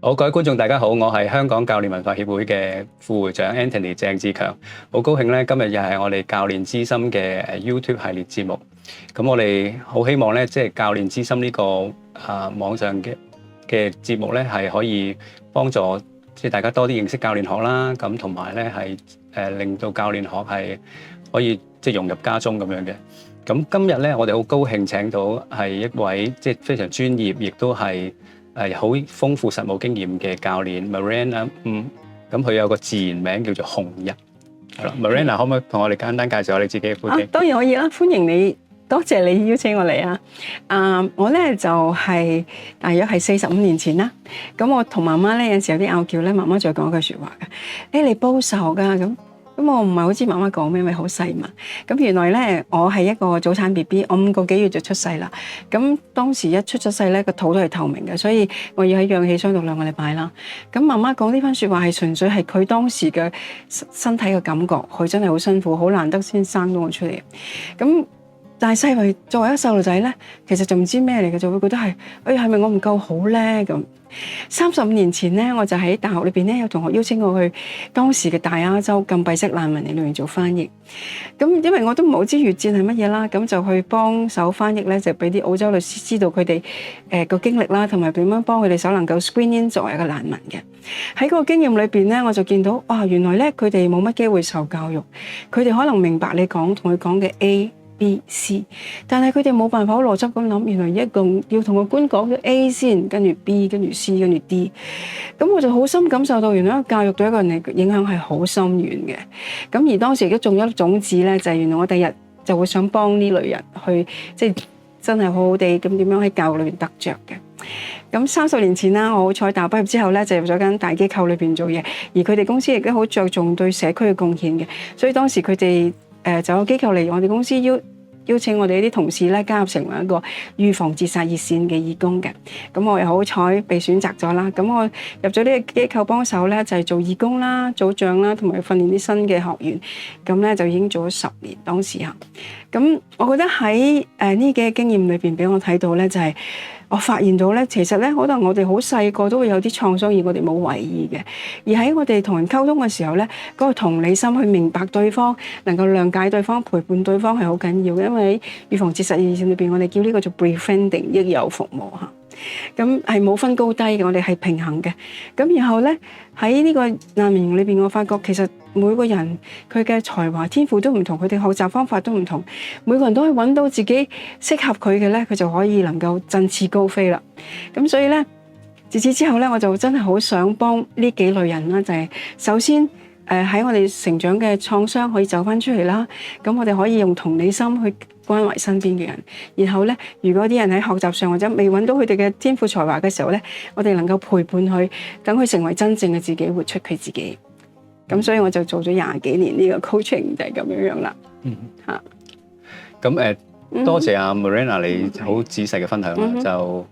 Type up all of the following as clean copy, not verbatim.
好，各位觀眾大家好，我係香港教練文化協會嘅副會長 Anthony 鄭志強，好高興咧，今日又係我哋教練之心嘅YouTube 系列節目。咁我哋好希望咧，即係教練之心呢個網上嘅節目咧，係可以幫助即係大家多啲認識教練學啦。咁同埋咧係令到教練學係可以即係融入家中咁樣嘅。咁今日咧，我哋好高興請到係一位即係非常專業，亦都係好豐富實務經驗嘅教練 Miranda。咁佢有個自然名叫做紅日。係啦，Miranda 可唔可以同我哋簡單介紹下你自己嘅背景？當然可以啦，歡迎你，多謝你邀請我嚟啊！我咧就係大約係45年前啦。咁我同媽媽咧有時有啲拗撬咧，媽媽就講句説話嘅：你報仇㗎咁。咁我唔係好知媽媽講咩，因為好細嘛。咁原來咧，我係一個早產 BB， 我5個幾月就出世啦。咁當時一出咗世咧，個肚都係透明嘅，所以我要喺氧氣箱度2個禮拜啦。咁媽媽講呢番説話係純粹係佢當時嘅身體嘅感覺，佢真係好辛苦，好難得先生到我出嚟。咁但係細個作為一個細路仔咧，其實就唔知咩嚟嘅，就會覺得係係咪我唔夠好咧咁。35年前咧，我就喺大學裏邊咧有同學邀請我去當時嘅大亞洲禁閉式難民營裏面做翻譯。咁因為我都唔係好知越戰係乜嘢啦，咁就去幫手翻譯咧，就俾啲澳洲律師知道佢哋個經歷啦，同埋點樣幫佢哋手能夠 screen in 作為一個難民嘅。喺嗰個經驗裏邊咧，我就見到原來咧佢哋冇乜機會受教育，佢哋可能明白你同佢講嘅 A、B、C， 但係佢哋冇辦法好邏輯咁諗，原來一共要同個官講咗 A 先，跟住 B， 跟住 C， 跟住 D。咁我就好深感受到，原來教育對一個人嘅影響係好深遠嘅。咁而當時亦都種咗種子咧，就係原來我第日就會想幫呢類人去，即係真係好好地咁點樣喺教育裏邊得着嘅。咁30年前啦，我好彩大學畢業之後咧，就入咗間大機構裏邊做嘢，而佢哋公司亦都好着重對社區嘅貢獻嘅，所以當時佢哋就有機構嚟我哋公司邀請我哋啲同事咧加入成為一個預防自殺熱線嘅義工嘅。咁我又好彩被選擇咗啦。咁我入咗呢個機構幫手咧，就係做義工啦、組長啦，同埋訓練啲新嘅學員。咁咧就已經做咗10年當時嚇。咁我覺得喺呢幾個經驗裏邊俾我睇到咧，就係我發現到咧，其實咧可能我哋好細個都會有啲創傷，而我哋冇為意嘅。而喺我哋同人溝通嘅時候咧，嗰個同理心去明白對方，能夠諒解對方、陪伴對方係好緊要嘅。因為喺預防自殺熱線裏邊，我哋叫呢個做 befriending 益友服務嚇。咁係冇分高低嘅，我哋係平衡嘅。咁然後咧喺呢個難民營裏邊，我發覺其實每個人佢嘅才華天賦都唔同，佢哋學習方法都唔同，每個人都可以揾到自己適合佢嘅咧，佢就可以能夠振翅高飛啦。咁所以咧，自此之後咧，我就真係好想幫呢幾類人啦，就係首先喺我哋成長嘅創傷可以走翻出嚟啦。咁我哋可以用同理心去關懷身邊嘅人，然後咧，如果啲人喺學習上或者未揾到佢哋嘅天賦才華嘅時候咧，我哋能夠陪伴佢，等佢成為真正嘅自己，活出佢自己。咁所以我就做咗20幾年呢個 coaching 就係咁樣啦。咁多謝阿 Miranda 你好仔細嘅分享啦。就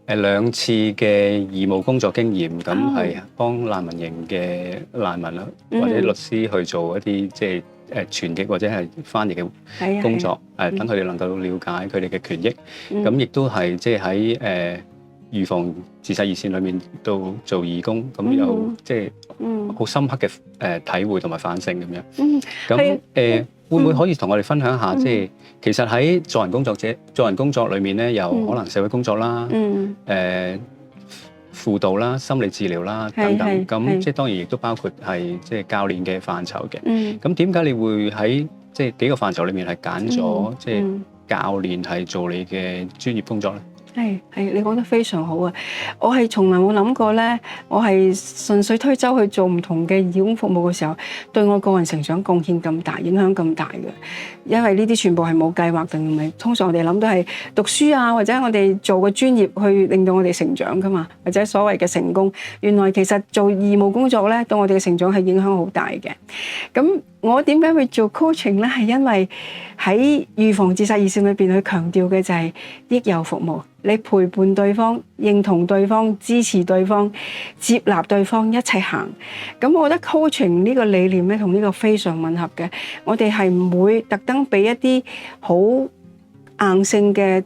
2次嘅義務工作經驗，咁係幫難民營嘅難民啦，或者律師去做一啲即係傳譯或者係翻譯嘅工作，等佢哋能夠了解佢哋嘅權益。咁亦都係即係喺預防自殺熱線裏面度做義工，咁有即係好深刻嘅體會同埋反省咁樣。咁會唔會可以同我哋分享下，即係其實喺助人工作裏面咧，有可能社會工作啦、輔導啦、心理治療啦等等。咁即係當然亦都包括係即係教練嘅範疇嘅。咁點解你會喺即係幾個範疇裏面係揀咗即係教練係做你嘅專業工作咧？係，你講得非常好啊！我係從來冇諗過咧，我係順水推舟去做唔同嘅義工服務嘅時候，對我個人成長貢獻咁大，影響咁大嘅。因為呢啲全部係冇計劃定係，通常我哋諗都係讀書啊，或者我哋做個專業去令到我哋成長噶嘛，或者所謂嘅成功。原來其實做義務工作咧，對我哋嘅成長係影響好大嘅。咁我點解會做 coaching 咧？係因為喺預防自殺熱線裏邊去強調嘅就係益友服務，你陪伴對方、認同對方、支持對方、接納對方一齊行。咁我覺得 coaching 呢個理念咧，同呢個非常吻合嘅。我哋係唔會特登俾一啲好硬性嘅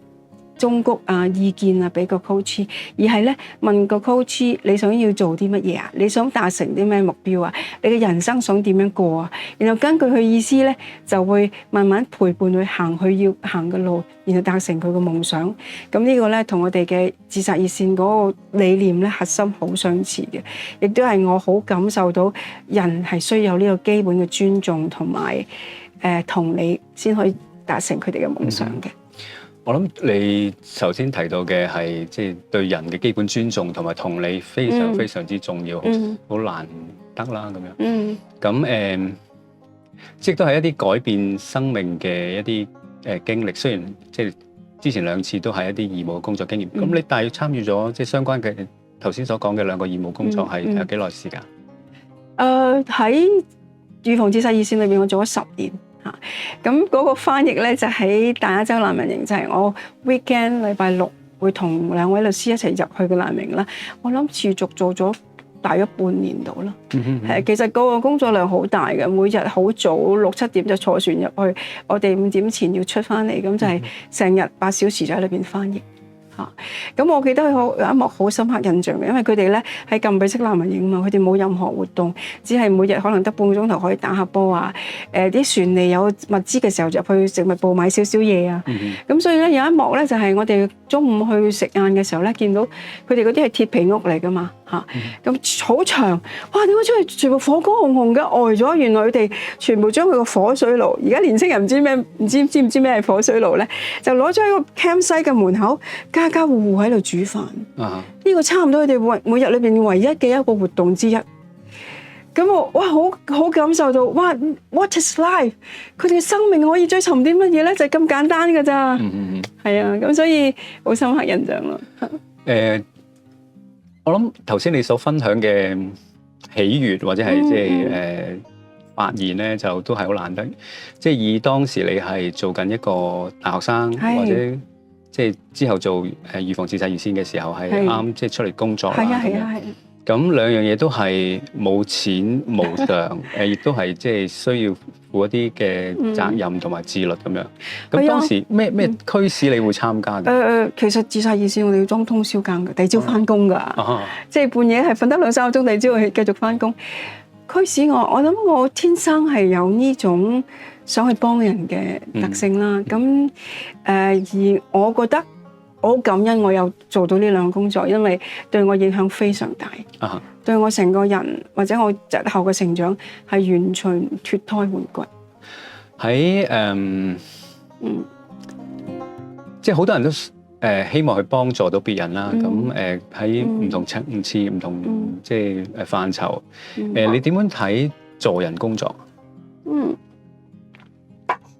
忠告啊、意見啊俾個 coach， 而係咧問個 coach 你想要做啲乜嘢啊？你想達成啲咩目標啊？你嘅人生想點樣過啊？然後根據佢意思咧，就會慢慢陪伴佢行佢要行嘅路，然後達成佢嘅夢想。咁呢個咧同我哋嘅自殺熱線嗰個理念咧核心好相似嘅，亦都係我好感受到人係需要呢個基本嘅尊重同埋同理，先可以達成佢哋嘅夢想嘅。我諗你頭先提到嘅係即係對人嘅基本尊重同埋同理非常非常之重要，好難得啦咁樣。咁即係都係一啲改變生命嘅一啲經歷。雖然即係之前2次都係一啲義務嘅工作經驗，咁你大約參與咗即係相關嘅頭先所講嘅2個義務工作係有幾耐時間？喺預防自殺熱線裏邊，我做咗10年。咁嗰個翻譯咧就喺大亞洲難民營，就係我 weekend 禮拜6會同2位律師一齊入去嘅難民營啦。我諗持續做咗大約半年度啦。其實嗰個工作量好大嘅，每日好早6、7點就坐船入去，我哋5點前要出翻嚟，咁就係成日8小時就喺裏邊翻譯。咁我記得有一幕好深刻印象嘅，因為佢哋咧喺禁閉式難民營嘛，佢哋冇任何活動，只係每日可能得半個鐘頭可以打下波啊。啲船嚟有物資嘅時候入去食物部買少少嘢啊。咁所以咧有一幕咧就係我哋中午去食晏嘅時候咧，見到佢哋嗰啲係鐵皮屋嚟噶嘛嚇，咁好長，哇！點解出去全部火光紅紅嘅呆咗？原來佢哋全部將佢個火水爐，而家年青人唔知咩知唔知咩係火水爐咧，就攞咗喺個 campsite 嘅門口，家家戶戶喺度煮飯。呢個差唔多佢哋每日裏邊唯一嘅一個活動之一。咁我哇好感受到哇 What is life？ 佢哋嘅生命可以追尋啲乜嘢咧？就係咁簡單㗎咋。係啊，咁所以好深刻印象咯。我諗頭先你所分享嘅喜悅或者係即係發現咧，就都係好難得。即係以當時你係做緊一個大學生，或者即係之後做預防自殺熱線嘅時候，係啱即係出嚟工作啦。係啊。咁2樣嘢都係冇錢無償，亦都係即係需要負一啲嘅責任同埋自律咁樣。咁當時咩驅使你會參加嘅？其實自殺熱線我哋要裝通宵更嘅，第二朝翻工㗎，即係半夜係瞓得2-3個鐘，第二朝去繼續翻工。驅使我諗我天生係有呢種想去幫人嘅特性啦。咁而我覺得我好感恩我有做到呢2個工作，因為對我影響非常大，對我成個人或者我日後嘅成長係完全脫胎換骨。喺即係好多人都希望去幫助到別人啦。咁喺唔同層次、唔同即係範疇，你點樣睇助人工作？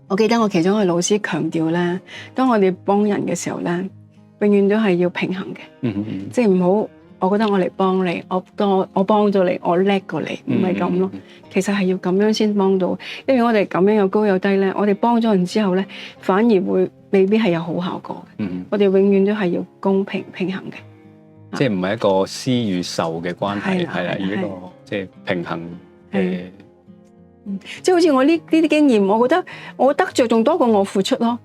我記得我其中一個老師強調咧，當我哋幫人嘅時候咧，永遠都係要平衡嘅。即係唔好，我覺得我嚟幫你，我幫咗你，我叻過你，唔係咁咯。其實係要咁樣先幫到，因為我哋咁樣有高有低咧，我哋幫咗人之後咧，反而未必係有好效果嘅。我哋永遠都係要公平平衡嘅，即係唔係一個施與受嘅關係，係啦，以一個即係平衡嘅。即係好似我呢啲經驗，我覺得我得着仲多過我付出咯。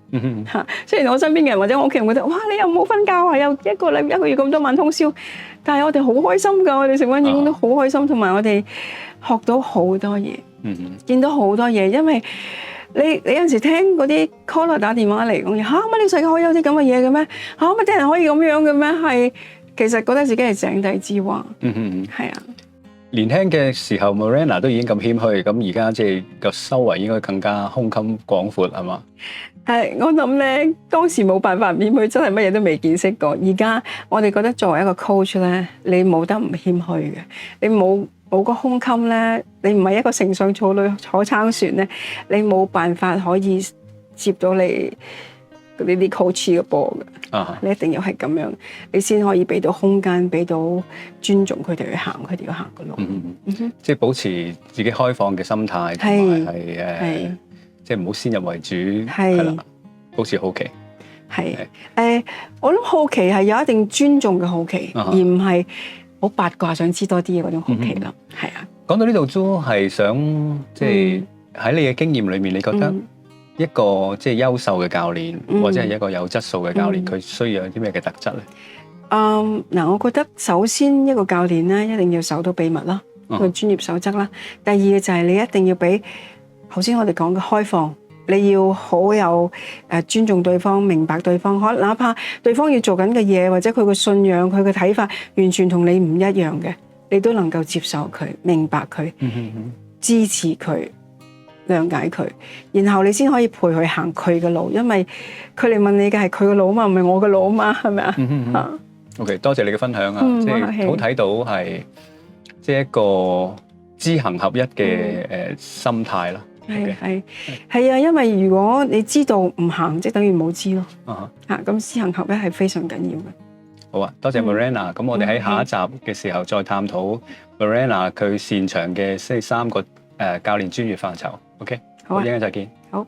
雖然我身邊嘅人或者我屋企人覺得，哇！你又冇瞓覺啊，又一個月咁多晚通宵，但係我哋好開心㗎，我哋成班員工都好開心，同埋我哋學到好多嘢，見到好多嘢。因為你有陣時聽嗰啲 caller 打電話嚟講嘢，嚇乜呢個世界可以有啲咁嘅嘢嘅咩？嚇乜啲人可以咁樣嘅咩？係其實覺得自己係井底之蛙。係啊。年輕嘅時候 Miranda 都已經咁謙虛，咁而家即係個修為應該更加胸襟廣闊，係嘛？我諗咧，當時冇辦法唔謙虛，真係乜嘢都未見識過。而家我哋覺得作為一個 coach 咧，你冇得唔謙虛嘅。你冇個胸襟咧，你唔係一個乘上草女坐撐船咧，你冇辦法可以接到你呢啲 coach 嘅波嘅。你一定要係咁樣，你先可以俾到空間，俾到尊重佢哋去行佢哋要行嘅路。即係保持自己開放嘅心態，同埋係即係唔好先入為主，係啦，保持好奇。我諗好奇係有一定尊重嘅好奇，而唔係好八卦想知多啲嘅嗰種好奇啦。係啊。講到呢度都係想即係喺你嘅經驗裏面，你覺得一個即係優秀嘅教練，或者係一個有質素嘅教練，佢需要有啲咩嘅特質咧？嗱，我覺得首先一個教練咧，一定要守到秘密啦，個專業守則啦。第二嘅就係你一定要俾頭先我哋講嘅開放，你要好有尊重對方，明白對方，可哪怕對方要做緊嘅嘢，或者佢嘅信仰、佢嘅睇法完全同你唔一樣嘅，你都能夠接受佢、明白佢、支持佢、諒解佢，然後你先可以陪佢行佢嘅路，因為佢嚟問你嘅係佢嘅路嘛，唔係我嘅路嘛，係咪啊？OK， 多謝你嘅分享啊！即係好睇到係即係一個知行合一嘅心態啦。係啊，因為如果你知道唔行，即係等於冇知咯。咁知行合一係非常緊要嘅。好啊，多謝 Miranda。咁我哋喺下一集嘅時候再探討 Miranda 佢擅長嘅3個教練專業範疇。OK，好，一陣間再見。好。